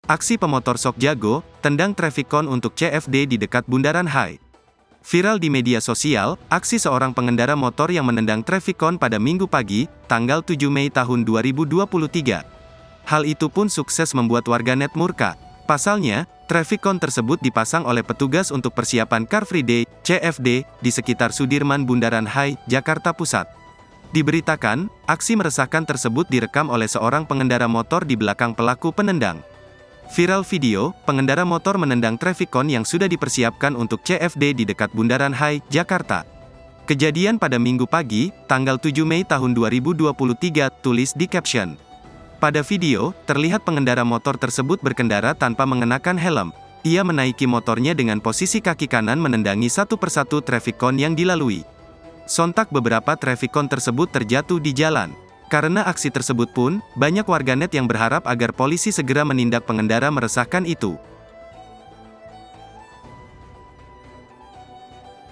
Aksi pemotor sok jago, tendang traffic cone untuk CFD di dekat Bundaran HI. Viral di media sosial, aksi seorang pengendara motor yang menendang traffic cone pada Minggu pagi, tanggal 7 Mei tahun 2023. Hal itu pun sukses membuat warganet murka. Pasalnya, traffic cone tersebut dipasang oleh petugas untuk persiapan Car Free Day, CFD, di sekitar Sudirman Bundaran HI, Jakarta Pusat. Diberitakan, aksi meresahkan tersebut direkam oleh seorang pengendara motor di belakang pelaku penendang. Viral video, pengendara motor menendang traffic cone yang sudah dipersiapkan untuk CFD di dekat Bundaran HI, Jakarta. Kejadian pada Minggu pagi, tanggal 7 Mei tahun 2023, tulis di caption. Pada video, terlihat pengendara motor tersebut berkendara tanpa mengenakan helm. Ia menaiki motornya dengan posisi kaki kanan menendangi satu persatu traffic cone yang dilalui. Sontak beberapa traffic cone tersebut terjatuh di jalan. Karena aksi tersebut pun, banyak warganet yang berharap agar polisi segera menindak pengendara meresahkan itu.